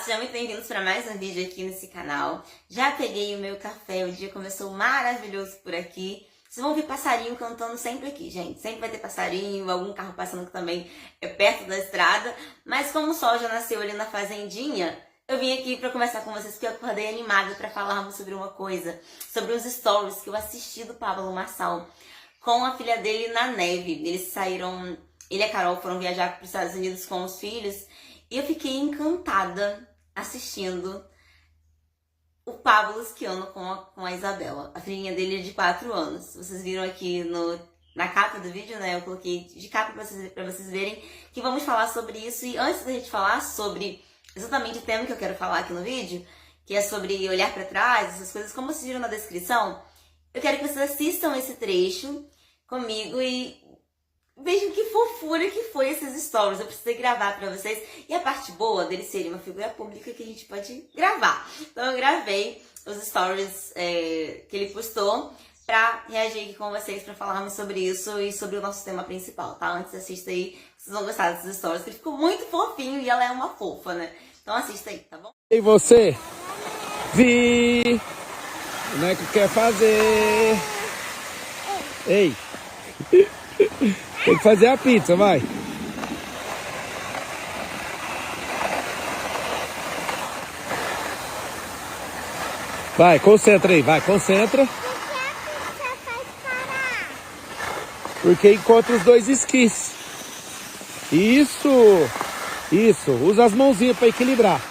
sejam muito bem-vindos para mais um vídeo aqui nesse canal. Já peguei o meu café, o dia começou maravilhoso por aqui. Vocês vão ver passarinho cantando sempre aqui, gente. Sempre vai ter passarinho, algum carro passando que também é perto da estrada. Mas como o sol já nasceu ali na fazendinha, eu vim aqui para conversar com vocês porque eu acordei animada para falarmos sobre uma coisa. Sobre os stories que eu assisti do Pablo Marçal com a filha dele na neve. Eles saíram, ele e a Carol foram viajar para os Estados Unidos com os filhos. E eu fiquei encantada assistindo o Pablo esquiando com a Isabela. A filhinha dele é de 4 anos. Vocês viram aqui na capa do vídeo, né? Eu coloquei de capa pra vocês verem que vamos falar sobre isso. E antes da gente falar sobre exatamente o tema que eu quero falar aqui no vídeo, que é sobre olhar pra trás, essas coisas, como vocês viram na descrição, eu quero que vocês assistam esse trecho comigo e vejam que fofura que foi esses stories. Eu precisei gravar pra vocês. E a parte boa dele seria uma figura pública que a gente pode gravar. Então eu gravei os stories que ele postou pra reagir aqui com vocês, pra falarmos sobre isso e sobre o nosso tema principal, tá? Antes assista aí, vocês vão gostar desses stories, que ele ficou muito fofinho e ela é uma fofa, né? Então assista aí, tá bom? E você? Vi! O boneco quer fazer! Ei! Tem que fazer a pizza, vai. Vai, concentra aí, vai, concentra. Por que a pizza faz parar? Porque encontra os dois esquis. Isso, isso. Usa as mãozinhas para equilibrar.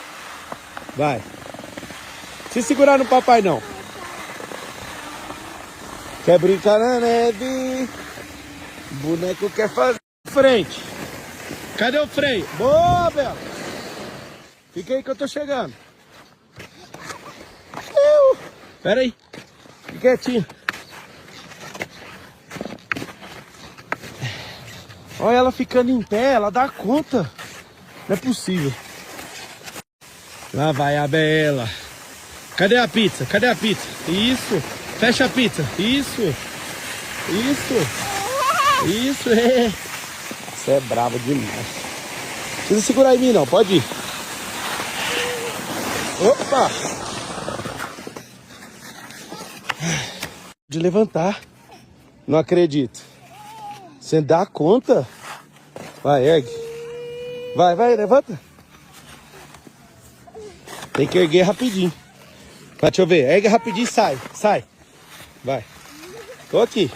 Vai. Se segurar no papai, não. Quer brincar na neve? O boneco quer fazer frente. Cadê o freio? Boa, Bela. Fica aí que eu tô chegando. Pera aí. Fica quietinho. Olha ela ficando em pé, ela dá conta. Não é possível. Lá vai a Bela. Cadê a pizza? Cadê a pizza? Isso. Fecha a pizza. Isso. Isso. Isso, é. Você é brava demais. Não precisa segurar em mim, não. Pode ir. Opa! De levantar. Não acredito. Você dá conta? Vai, ergue. Vai, vai, levanta. Tem que erguer rapidinho. Vai, deixa eu ver. Ergue rapidinho e sai. Sai. Vai. Tô aqui.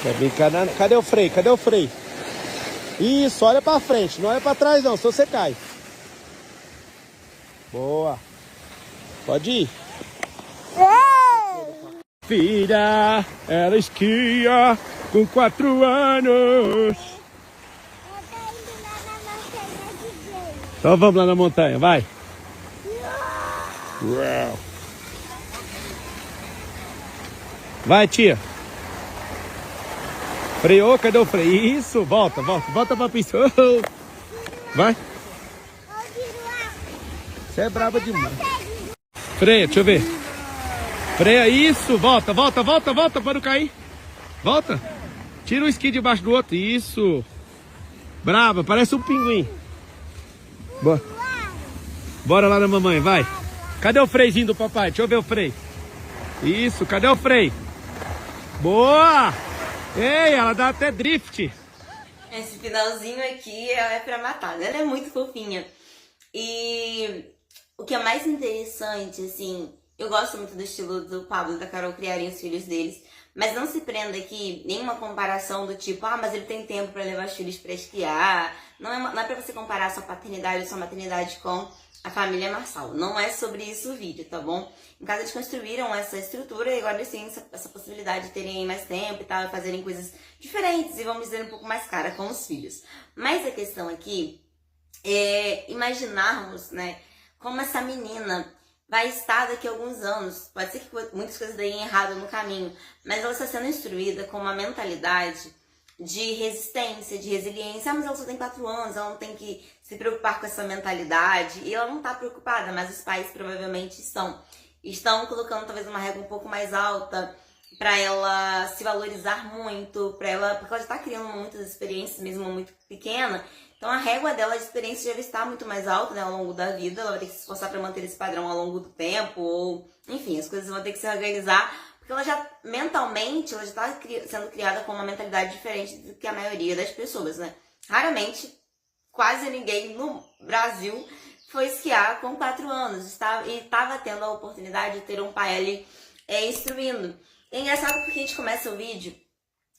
Vai brincar na... Cadê o freio? Cadê o freio? Isso, olha pra frente. Não olha pra trás, não. Senão você cai. Boa. Pode ir. Filha, ela esquia com 4 anos. Eu tô indo lá na montanha de Deus. Então vamos lá na montanha, vai. Uau. Vai, tia. Freou, cadê o freio? Isso, volta, volta, volta pra pista. Vai. Você é brava demais. Freia, deixa eu ver. Freia, isso, volta, volta, volta, volta para não cair. Volta. Tira o esqui debaixo do outro, isso. Brava, parece um pinguim. Bora. Bora lá na mamãe, vai. Cadê o freiozinho do papai? Deixa eu ver o freio. Isso, cadê o freio? Boa! Ei, ela dá até drift. Esse finalzinho aqui é pra matar, né? Ela é muito fofinha. E o que é mais interessante, assim, eu gosto muito do estilo do Pablo e da Carol criarem os filhos deles, mas não se prenda aqui nenhuma comparação do tipo, ah, mas ele tem tempo pra levar os filhos pra esquiar. Não é pra você comparar sua paternidade ou sua maternidade com a família Marçal. Não é sobre isso o vídeo, tá bom? Em casa eles construíram essa estrutura e agora eles têm essa possibilidade de terem mais tempo e tal, fazerem coisas diferentes e, vamos dizer, um pouco mais cara com os filhos. Mas a questão aqui é imaginarmos, né, como essa menina vai estar daqui a alguns anos. Pode ser que muitas coisas deem errado no caminho, mas ela está sendo instruída com uma mentalidade de resistência, de resiliência. Ah, mas ela só tem 4 anos, ela não tem que se preocupar com essa mentalidade. E ela não está preocupada, mas os pais provavelmente estão colocando talvez uma régua um pouco mais alta para ela se valorizar muito, para ela, porque ela já está criando muitas experiências mesmo muito pequena, Então a régua dela de experiência já está muito mais alta, né, ao longo da vida. Ela vai ter que se esforçar para manter esse padrão ao longo do tempo, ou enfim, as coisas vão ter que se organizar, porque ela já mentalmente, ela já está sendo criada com uma mentalidade diferente do que a maioria das pessoas, né? Raramente, quase ninguém no Brasil foi esquiar com 4 anos e estava tendo a oportunidade de ter um pai ali instruindo. E é engraçado porque a gente começa o vídeo,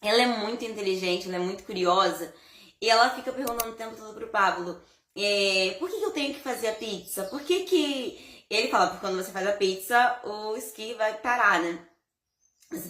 ela é muito inteligente, ela é muito curiosa, e ela fica perguntando o tempo todo pro Pablo, por que eu tenho que fazer a pizza? Por que ele fala, porque quando você faz a pizza, o esqui vai parar, né? Você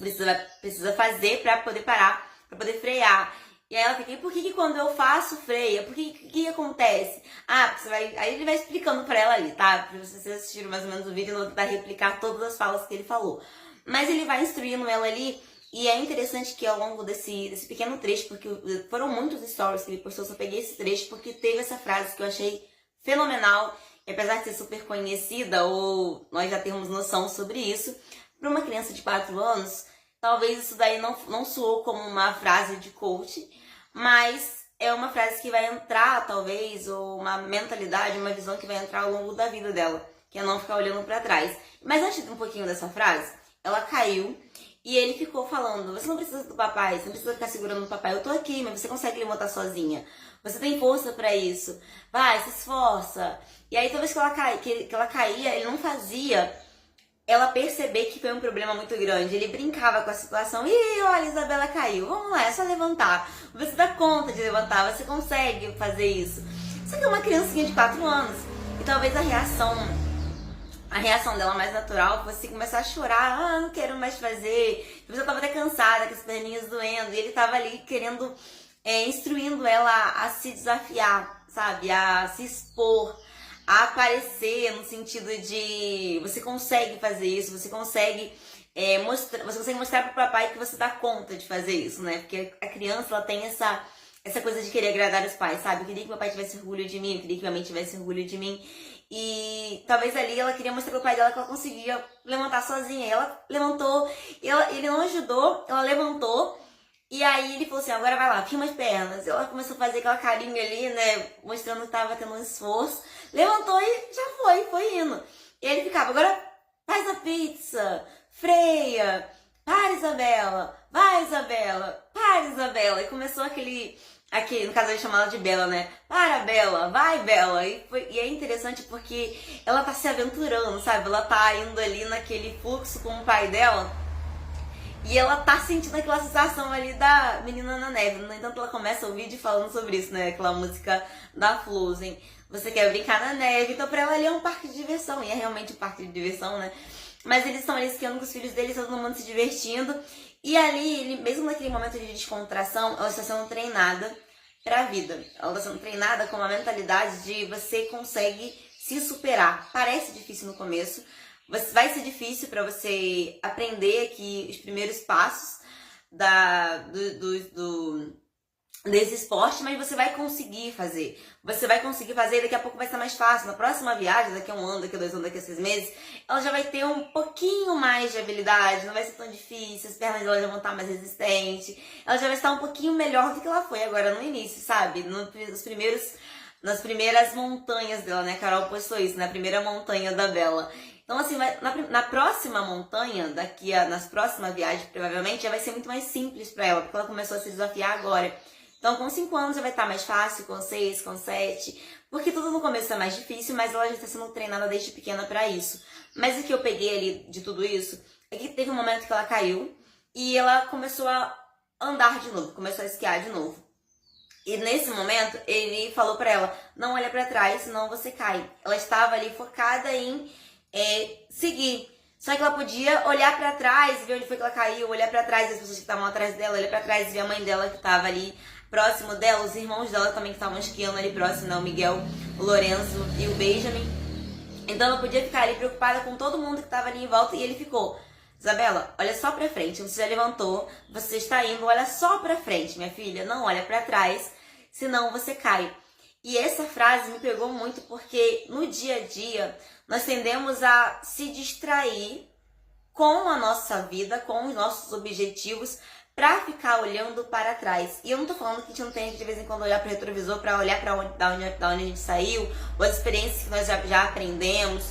precisa fazer pra poder parar, pra poder frear. E aí ela fica, e por que quando eu faço, freia? Por que acontece? Ah, porque você vai... Aí ele vai explicando pra ela ali, tá? Pra vocês assistirem mais ou menos o vídeo, eu não vou tentar replicar todas as falas que ele falou. Mas ele vai instruindo ela ali, e é interessante que ao longo desse pequeno trecho, porque foram muitos stories que ele postou, eu só peguei esse trecho porque teve essa frase que eu achei fenomenal, e apesar de ser super conhecida, ou nós já termos noção sobre isso, para uma criança de 4 anos, talvez isso daí não soou como uma frase de coach, mas é uma frase que vai entrar, talvez, ou uma mentalidade, uma visão que vai entrar ao longo da vida dela, que é não ficar olhando para trás. Mas antes de um pouquinho dessa frase, ela caiu e ele ficou falando, você não precisa do papai, você não precisa ficar segurando o papai, eu tô aqui, mas você consegue levantar sozinha. Você tem força pra isso. Vai, se esforça. E aí toda vez que ela caía, ele não fazia ela perceber que foi um problema muito grande. Ele brincava com a situação. Ih, olha, a Isabela caiu. Vamos lá, é só levantar. Você dá conta de levantar, você consegue fazer isso. Só que é uma criancinha de 4 anos. E talvez a reação dela mais natural fosse começar a chorar. Ah, não quero mais fazer. Talvez ela tava até cansada, com as perninhas doendo. E ele tava ali querendo, instruindo ela a se desafiar, sabe? A se expor, a aparecer no sentido de você consegue fazer isso, você consegue mostrar pro papai que você dá conta de fazer isso, né? Porque a criança, ela tem essa coisa de querer agradar os pais, sabe? Eu queria que meu pai tivesse orgulho de mim, eu queria que minha mãe tivesse orgulho de mim. E talvez ali ela queria mostrar pro pai dela que ela conseguia levantar sozinha. E ela levantou, ele não ajudou, ela levantou. E aí ele falou assim, agora vai lá, firma as pernas. E ela começou a fazer aquela carinha ali, né, mostrando que tava tendo um esforço. Levantou e já foi indo. E ele ficava, agora faz a pizza, freia, para Isabela, vai Isabela, para Isabela. E começou aquele no caso ele chamava de Bela, né? Para Bela, vai Bela. E é interessante porque ela tá se aventurando, sabe? Ela tá indo ali naquele fluxo com o pai dela. E ela tá sentindo aquela sensação ali da Menina na Neve. No entanto, ela começa o vídeo falando sobre isso, né? Aquela música da Frozen. Você quer brincar na neve. Então pra ela ali é um parque de diversão. E é realmente um parque de diversão, né? Mas eles estão ali esquiando com os filhos deles, todo mundo se divertindo. E ali, mesmo naquele momento de descontração, ela está sendo treinada pra vida. Ela está sendo treinada com uma mentalidade de você consegue se superar. Parece difícil no começo. Vai ser difícil para você aprender aqui os primeiros passos desse esporte, mas você vai conseguir fazer. Você vai conseguir fazer e daqui a pouco vai ser mais fácil. Na próxima viagem, daqui a 1 ano, daqui a 2 anos, daqui a 6 meses, ela já vai ter um pouquinho mais de habilidade, não vai ser tão difícil, as pernas dela já vão estar mais resistentes, ela já vai estar um pouquinho melhor do que ela foi agora no início, sabe? Nas primeiras montanhas dela, né? A Carol postou isso, na primeira montanha da Bela. Então, assim, na próxima montanha, nas próximas viagens, provavelmente, já vai ser muito mais simples pra ela, porque ela começou a se desafiar agora. Então, com 5 anos já vai estar mais fácil, com 6, com 7, porque tudo no começo é mais difícil, mas ela já está sendo treinada desde pequena pra isso. Mas o que eu peguei ali de tudo isso, é que teve um momento que ela caiu, e ela começou a andar de novo, começou a esquiar de novo. E nesse momento, ele falou pra ela, não olha pra trás, senão você cai. Ela estava ali focada em seguir. Só que ela podia olhar pra trás, ver onde foi que ela caiu, olhar pra trás, as pessoas que estavam atrás dela, olhar pra trás e ver a mãe dela que estava ali próximo dela, os irmãos dela também que estavam esquiando ali próximo, né? O Miguel, o Lorenzo e o Benjamin. Então ela podia ficar ali preocupada com todo mundo que estava ali em volta e ele ficou, Isabela, olha só pra frente, você já levantou, você está indo, olha só pra frente, minha filha, não olha pra trás, senão você cai. E essa frase me pegou muito porque no dia a dia nós tendemos a se distrair com a nossa vida, com os nossos objetivos, pra ficar olhando para trás. E eu não tô falando que a gente não tem que de vez em quando olhar pro retrovisor pra olhar pra da onde a gente saiu, ou as experiências que nós já aprendemos,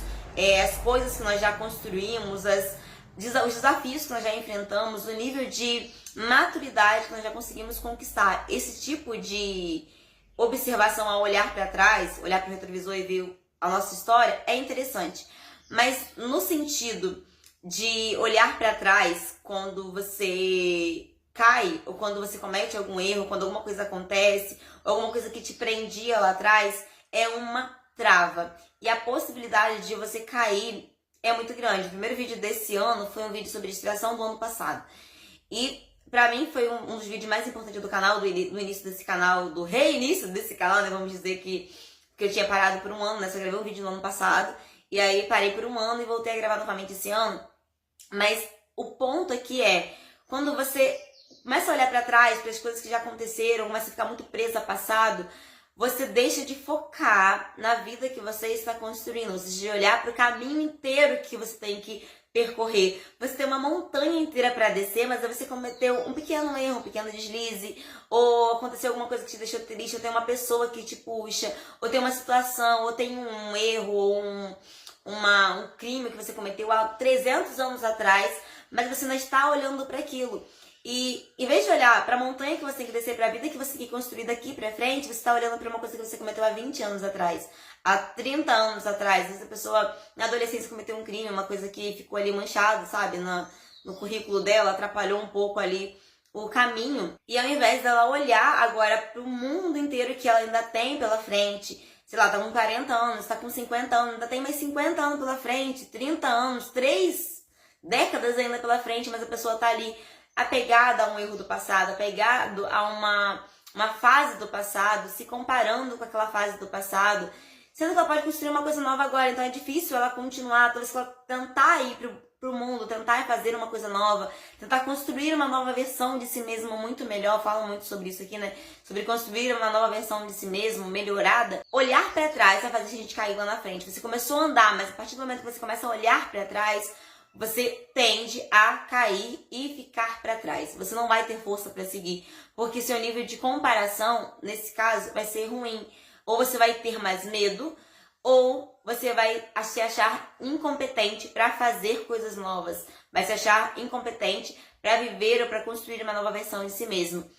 as coisas que nós já construímos, os desafios que nós já enfrentamos, o nível de maturidade que nós já conseguimos conquistar. Esse tipo de observação ao olhar para trás, olhar para o retrovisor e ver a nossa história é interessante. Mas no sentido de olhar para trás quando você cai, ou quando você comete algum erro, quando alguma coisa acontece, ou alguma coisa que te prendia lá atrás, é uma trava. E a possibilidade de você cair é muito grande. O primeiro vídeo desse ano foi um vídeo sobre distração do ano passado. E pra mim foi um dos vídeos mais importantes do canal, do início desse canal, do reinício desse canal, né? Vamos dizer que eu tinha parado por um ano, né? Só gravei um vídeo no ano passado. E aí parei por um ano e voltei a gravar novamente esse ano. Mas o ponto aqui é, quando você começa a olhar pra trás, para as coisas que já aconteceram, começa a ficar muito preso ao passado, você deixa de focar na vida que você está construindo, você deixa de olhar para o caminho inteiro que você tem que percorrer. Você tem uma montanha inteira para descer, mas aí você cometeu um pequeno erro, um pequeno deslize, ou aconteceu alguma coisa que te deixou triste, ou tem uma pessoa que te puxa, ou tem uma situação, ou tem um erro, ou um crime que você cometeu há 300 anos atrás, mas você não está olhando para aquilo. E em vez de olhar para a montanha que você tem que descer, para a vida que você tem que construir daqui para frente, você está olhando para uma coisa que você cometeu há 20 anos atrás, há 30 anos atrás. Essa pessoa na adolescência cometeu um crime, uma coisa que ficou ali manchado, sabe, no currículo dela, atrapalhou um pouco ali o caminho. E ao invés dela olhar agora para o mundo inteiro que ela ainda tem pela frente, sei lá, tá com 40 anos, tá com 50 anos, ainda tem mais 50 anos pela frente, 30 anos, 3 décadas ainda pela frente, mas a pessoa tá ali apegada a um erro do passado, apegado a uma fase do passado, se comparando com aquela fase do passado, sendo que ela pode construir uma coisa nova agora. Então é difícil ela continuar, toda vez que ela tentar ir pro mundo, tentar fazer uma coisa nova, tentar construir uma nova versão de si mesmo muito melhor. Falo muito sobre isso aqui, né? Sobre construir uma nova versão de si mesmo, melhorada. Olhar pra trás vai fazer a gente cair lá na frente. Você começou a andar, mas a partir do momento que você começa a olhar pra trás, você tende a cair e ficar para trás. Você não vai ter força para seguir, porque seu nível de comparação, nesse caso, vai ser ruim. Ou você vai ter mais medo, ou você vai se achar incompetente para fazer coisas novas. Vai se achar incompetente para viver ou para construir uma nova versão de si mesmo.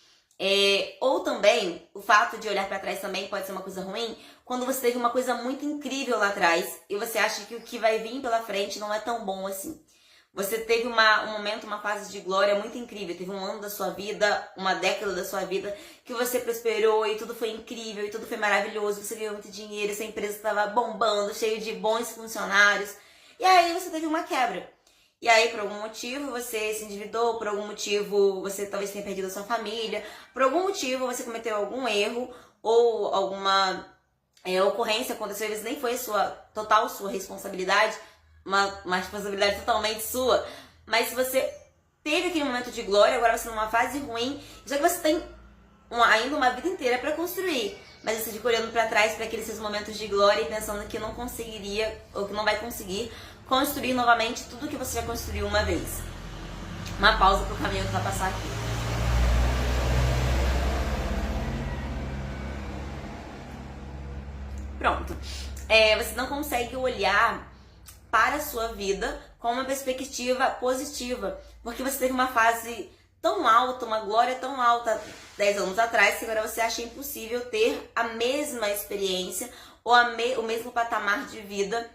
Ou também, o fato de olhar para trás também pode ser uma coisa ruim, quando você teve uma coisa muito incrível lá atrás e você acha que o que vai vir pela frente não é tão bom assim. Você teve um momento, uma fase de glória muito incrível, teve um ano da sua vida, uma década da sua vida, que você prosperou e tudo foi incrível, e tudo foi maravilhoso, você ganhou muito dinheiro, sua empresa estava bombando, cheio de bons funcionários, e aí você teve uma quebra. E aí, por algum motivo, você se endividou, por algum motivo, você talvez tenha perdido a sua família, por algum motivo, você cometeu algum erro, ou alguma ocorrência aconteceu, às vezes nem foi total sua responsabilidade, uma responsabilidade totalmente sua, mas se você teve aquele momento de glória, agora você numa fase ruim, já que você tem ainda uma vida inteira para construir, mas você fica olhando para trás para aqueles seus momentos de glória e pensando que não conseguiria, ou que não vai conseguir construir novamente tudo que você já construiu uma vez. Uma pausa pro caminho que vai passar aqui. Pronto. Você não consegue olhar para a sua vida com uma perspectiva positiva, porque você teve uma fase tão alta, uma glória tão alta 10 anos atrás, que agora você acha impossível ter a mesma experiência ou o mesmo patamar de vida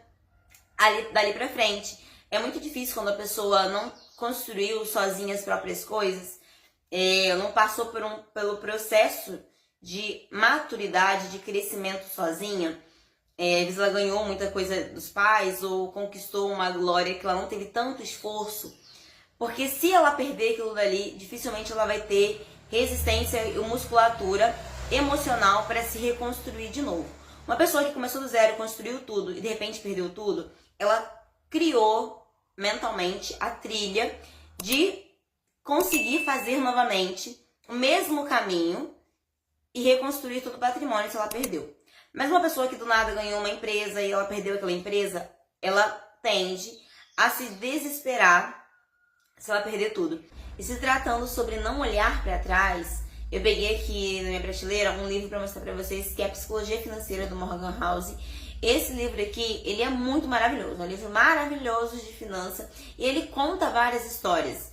dali pra frente. É muito difícil quando a pessoa não construiu sozinha as próprias coisas, não passou pelo processo de maturidade, de crescimento sozinha. Às vezes ela ganhou muita coisa dos pais ou conquistou uma glória que ela não teve tanto esforço. Porque se ela perder aquilo dali, dificilmente ela vai ter resistência e musculatura emocional para se reconstruir de novo. Uma pessoa que começou do zero, construiu tudo e de repente perdeu tudo, ela criou mentalmente a trilha de conseguir fazer novamente o mesmo caminho e reconstruir todo o patrimônio se ela perdeu. Mas uma pessoa que do nada ganhou uma empresa e ela perdeu aquela empresa, ela tende a se desesperar, você vai perder tudo. E se tratando sobre não olhar para trás, eu peguei aqui na minha prateleira um livro para mostrar para vocês, que é a Psicologia Financeira do Morgan House. Esse livro aqui, ele é muito maravilhoso, é um livro maravilhoso de finança e ele conta várias histórias.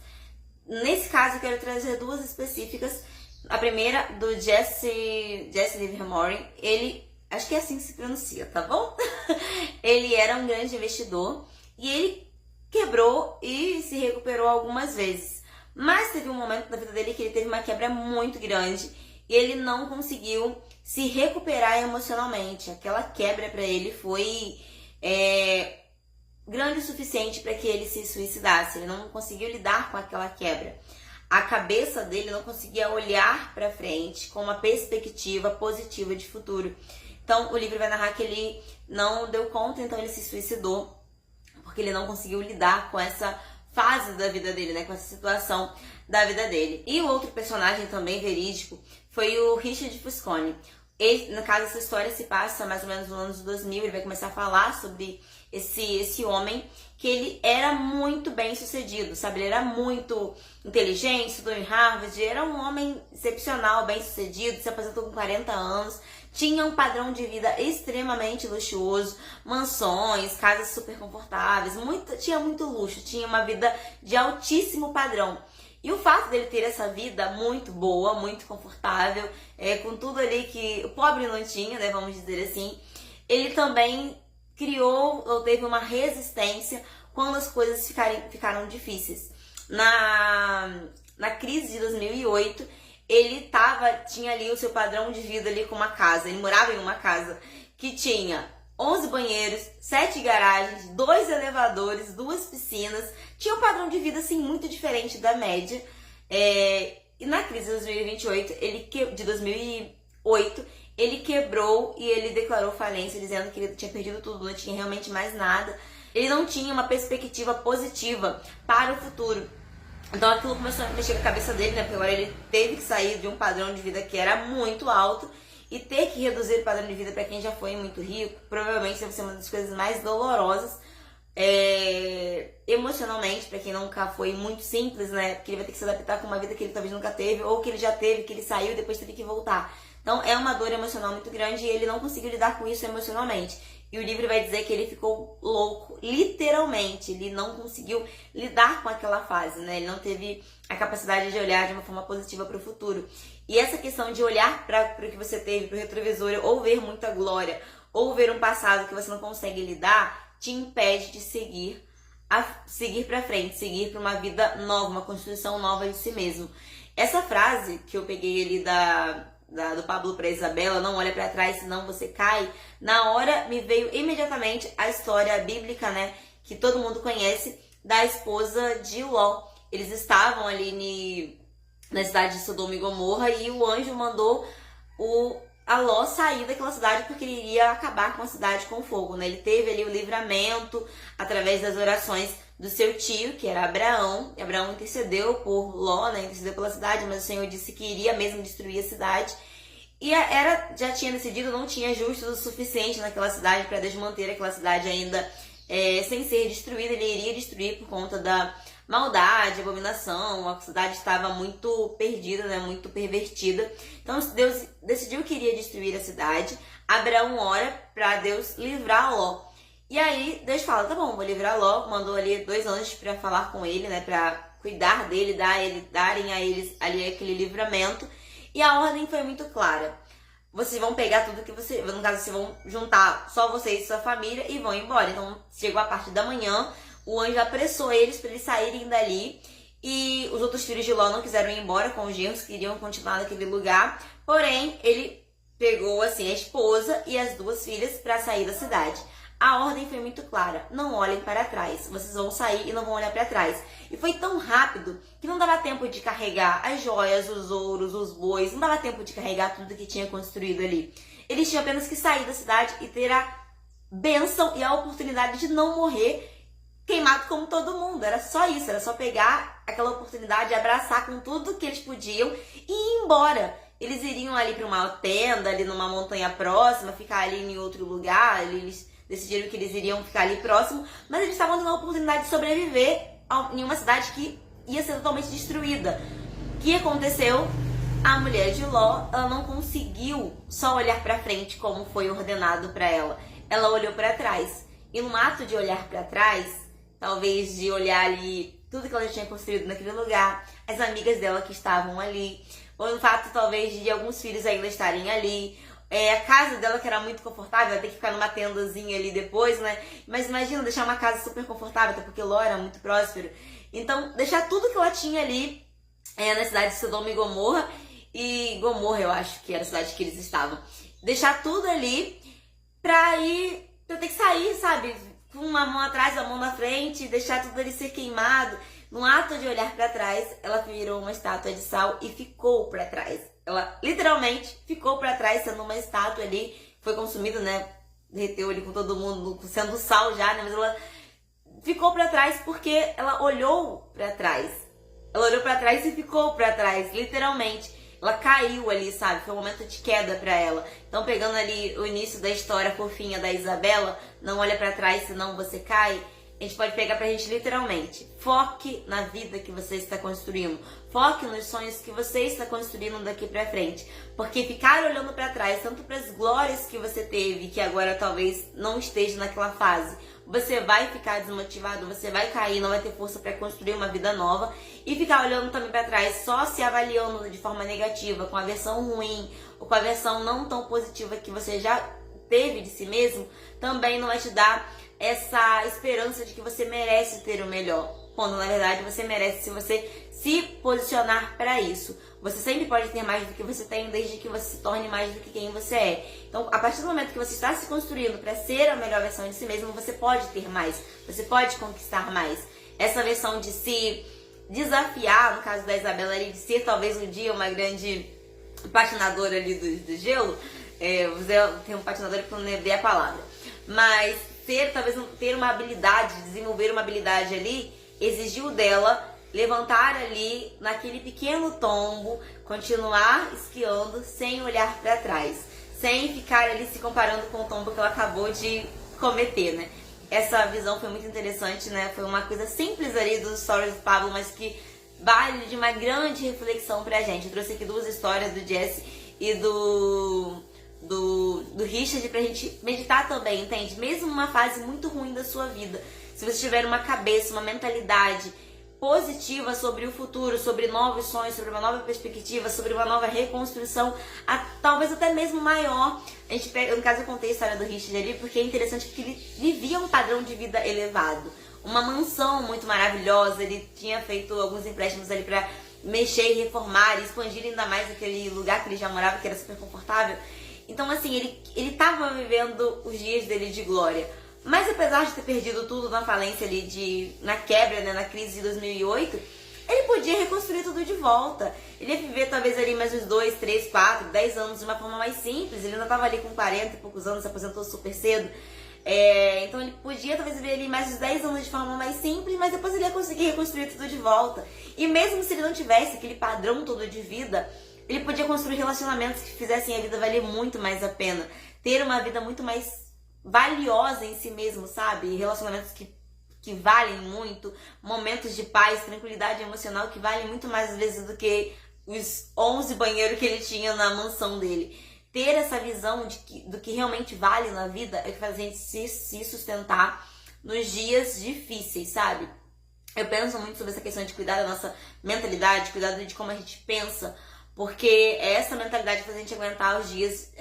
Nesse caso, eu quero trazer duas específicas. A primeira, do Jesse Livermore. Ele, acho que é assim que se pronuncia, tá bom? Ele era um grande investidor e ele quebrou e se recuperou algumas vezes. Mas teve um momento na vida dele que ele teve uma quebra muito grande e ele não conseguiu se recuperar emocionalmente. Aquela quebra para ele foi grande o suficiente para que ele se suicidasse. Ele não conseguiu lidar com aquela quebra. A cabeça dele não conseguia olhar para frente com uma perspectiva positiva de futuro. Então, o livro vai narrar que ele não deu conta, então ele se suicidou, porque ele não conseguiu lidar com essa fase da vida dele, né, com essa situação da vida dele. E o outro personagem também verídico foi o Richard Fusconi. Ele, no caso, essa história se passa mais ou menos nos anos 2000, ele vai começar a falar sobre esse homem, que ele era muito bem sucedido, sabe? Ele era muito inteligente, estudou em Harvard, era um homem excepcional, bem sucedido, se aposentou com 40 anos, tinha um padrão de vida extremamente luxuoso, mansões, casas super confortáveis, tinha muito luxo, tinha uma vida de altíssimo padrão. E o fato dele ter essa vida muito boa, muito confortável, com tudo ali que o pobre não tinha, né, vamos dizer assim, ele também criou ou teve uma resistência quando as coisas ficaram difíceis. Na crise de 2008, ele tinha ali o seu padrão de vida ali com uma casa. Ele morava em uma casa que tinha 11 banheiros, 7 garagens, 2 elevadores, 2 piscinas. Tinha um padrão de vida assim muito diferente da média. E na crise de 2008, ele quebrou e ele declarou falência, dizendo que ele tinha perdido tudo, não tinha realmente mais nada. Ele não tinha uma perspectiva positiva para o futuro. Então aquilo começou a mexer com a cabeça dele, né? Porque agora ele teve que sair de um padrão de vida que era muito alto e ter que reduzir o padrão de vida para quem já foi muito rico, provavelmente deve ser uma das coisas mais dolorosas emocionalmente, para quem nunca foi, muito simples, né? Porque ele vai ter que se adaptar com uma vida que ele talvez nunca teve, ou que ele já teve, que ele saiu e depois teve que voltar. Então é uma dor emocional muito grande e ele não conseguiu lidar com isso emocionalmente. E o livro vai dizer que ele ficou louco, literalmente. Ele não conseguiu lidar com aquela fase, né? Ele não teve a capacidade de olhar de uma forma positiva para o futuro. E essa questão de olhar para o que você teve, para o retrovisor, ou ver muita glória, ou ver um passado que você não consegue lidar, te impede de seguir para frente, seguir para uma vida nova, uma construção nova de si mesmo. Essa frase que eu peguei ali do Pablo para Isabela, não olha para trás senão você cai, na hora me veio imediatamente a história bíblica, né, que todo mundo conhece, da esposa de Ló. Eles estavam ali na cidade de Sodoma e Gomorra e o anjo mandou a Ló sair daquela cidade porque ele iria acabar com a cidade com fogo, né? Ele teve ali o livramento através das orações do seu tio, que era Abraão. E Abraão intercedeu por Ló, né? Intercedeu pela cidade, mas o Senhor disse que iria mesmo destruir a cidade. E já tinha decidido, não tinha justos o suficiente naquela cidade para Deus manter aquela cidade ainda sem ser destruída. Ele iria destruir por conta da maldade, abominação. A cidade estava muito perdida, né? Muito pervertida. Então Deus decidiu que iria destruir a cidade. Abraão ora para Deus livrar Ló. E aí Deus fala, tá bom, vou livrar Ló. Mandou ali 2 anjos para falar com ele, né? Para cuidar dele, darem a eles ali aquele livramento. E a ordem foi muito clara. Vocês vão pegar tudo que no caso, vocês vão juntar só vocês e sua família e vão embora. Então, chegou a parte da manhã, o anjo apressou eles para eles saírem dali. E os outros filhos de Ló não quiseram ir embora com os genros, queriam continuar naquele lugar. Porém, ele pegou assim a esposa e as 2 filhas para sair da cidade. A ordem foi muito clara, não olhem para trás, vocês vão sair e não vão olhar para trás. E foi tão rápido que não dava tempo de carregar as joias, os ouros, os bois, não dava tempo de carregar tudo que tinha construído ali. Eles tinham apenas que sair da cidade e ter a bênção e a oportunidade de não morrer queimado como todo mundo. Era só isso, era só pegar aquela oportunidade, abraçar com tudo que eles podiam e ir embora. Eles iriam ali para uma tenda, ali numa montanha próxima, ficar ali em outro lugar, eles decidiram que eles iriam ficar ali próximo, mas eles estavam tendo a oportunidade de sobreviver em uma cidade que ia ser totalmente destruída. O que aconteceu? A mulher de Ló, ela não conseguiu só olhar para frente como foi ordenado para ela. Ela olhou para trás. E no ato de olhar para trás, talvez de olhar ali tudo que ela já tinha construído naquele lugar, as amigas dela que estavam ali, ou no fato talvez de alguns filhos ainda estarem ali, a casa dela que era muito confortável, ela tem que ficar numa tendazinha ali depois, né? Mas imagina deixar uma casa super confortável, até porque Ló era muito próspero. Então, deixar tudo que ela tinha ali na cidade de Sodoma e Gomorra, e Gomorra eu acho que era a cidade que eles estavam, deixar tudo ali pra ir, pra ter que sair, sabe? Com uma mão atrás, uma mão na frente, deixar tudo ali ser queimado. No ato de olhar pra trás, ela virou uma estátua de sal e ficou pra trás. Ela literalmente ficou pra trás, sendo uma estátua ali, foi consumida, né? Derreteu ali com todo mundo, sendo sal já, né? Mas ela ficou pra trás porque ela olhou pra trás. Ela olhou pra trás e ficou pra trás, literalmente. Ela caiu ali, sabe? Foi um momento de queda pra ela. Então, pegando ali o início da história fofinha da Isabela, não olha pra trás senão você cai, a gente pode pegar pra gente literalmente. Foque na vida que você está construindo. Foque nos sonhos que você está construindo daqui pra frente. Porque ficar olhando pra trás, tanto pras glórias que você teve, que agora talvez não esteja naquela fase, você vai ficar desmotivado, você vai cair, não vai ter força para construir uma vida nova. E ficar olhando também para trás, só se avaliando de forma negativa, com a versão ruim, ou com a versão não tão positiva que você já teve de si mesmo, também não vai te dar essa esperança de que você merece ter o melhor. Quando na verdade você merece, se você se posicionar para isso. Você sempre pode ter mais do que você tem, desde que você se torne mais do que quem você é. Então, a partir do momento que você está se construindo para ser a melhor versão de si mesmo, você pode ter mais, você pode conquistar mais. Essa versão de se desafiar, no caso da Isabela, de ser talvez um dia uma grande patinadora ali do gelo, tem um patinador que eu não lembrei a palavra, mas talvez ter uma habilidade, desenvolver uma habilidade ali, exigiu dela levantar ali naquele pequeno tombo, continuar esquiando sem olhar para trás, sem ficar ali se comparando com o tombo que ela acabou de cometer, né? Essa visão foi muito interessante, né? Foi uma coisa simples ali dos stories do Pablo, mas que vale de uma grande reflexão pra gente. Eu trouxe aqui 2 histórias do Jesse e do Richard pra gente meditar também, entende? Mesmo numa fase muito ruim da sua vida, se você tiver uma cabeça, uma mentalidade positiva sobre o futuro, sobre novos sonhos, sobre uma nova perspectiva, sobre uma nova reconstrução, talvez até mesmo maior. A gente pega, no caso eu contei a história do Richard ali porque é interessante porque ele vivia um padrão de vida elevado, uma mansão muito maravilhosa, ele tinha feito alguns empréstimos ali para mexer e reformar e expandir ainda mais aquele lugar que ele já morava, que era super confortável. Então assim, ele estava vivendo os dias dele de glória. Mas apesar de ter perdido tudo na falência ali, na quebra, né, na crise de 2008, ele podia reconstruir tudo de volta. Ele ia viver talvez ali mais uns 2, 3, 4, 10 anos de uma forma mais simples. Ele ainda estava ali com 40 e poucos anos, se aposentou super cedo. Então ele podia talvez viver ali mais uns 10 anos de forma mais simples, mas depois ele ia conseguir reconstruir tudo de volta. E mesmo se ele não tivesse aquele padrão todo de vida, ele podia construir relacionamentos que fizessem a vida valer muito mais a pena. Ter uma vida muito mais valiosa em si mesmo, sabe? Relacionamentos que valem muito, momentos de paz, tranquilidade emocional que valem muito mais às vezes do que os 11 banheiros que ele tinha na mansão dele. Ter essa visão do que realmente vale na vida é que faz a gente se sustentar nos dias difíceis, sabe? Eu penso muito sobre essa questão de cuidar da nossa mentalidade, cuidar de como a gente pensa, porque essa mentalidade faz a gente aguentar os dias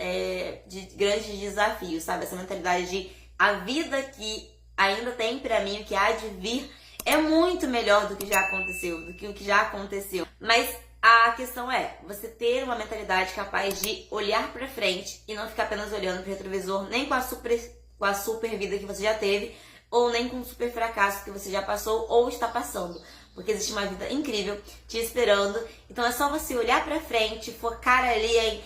de grandes desafios, sabe? Essa mentalidade de a vida que ainda tem pra mim, o que há de vir, é muito melhor do que já aconteceu, do que o que já aconteceu. Mas a questão é você ter uma mentalidade capaz de olhar pra frente e não ficar apenas olhando pro retrovisor, nem com a super vida que você já teve, ou nem com o super fracasso que você já passou ou está passando. Porque existe uma vida incrível te esperando. Então é só você olhar pra frente, focar ali em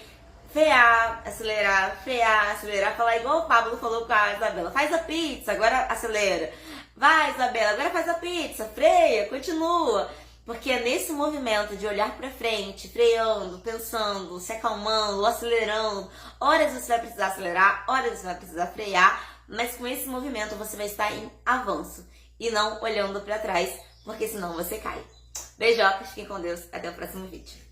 frear, acelerar, falar igual o Pablo falou com a Isabela. Faz a pizza, agora acelera. Vai, Isabela, agora faz a pizza, freia, continua. Porque é nesse movimento de olhar pra frente, freando, pensando, se acalmando, acelerando. Horas você vai precisar acelerar, horas você vai precisar frear. Mas com esse movimento você vai estar em avanço e não olhando pra trás, porque senão você cai. Beijocas, fiquem com Deus. Até o próximo vídeo.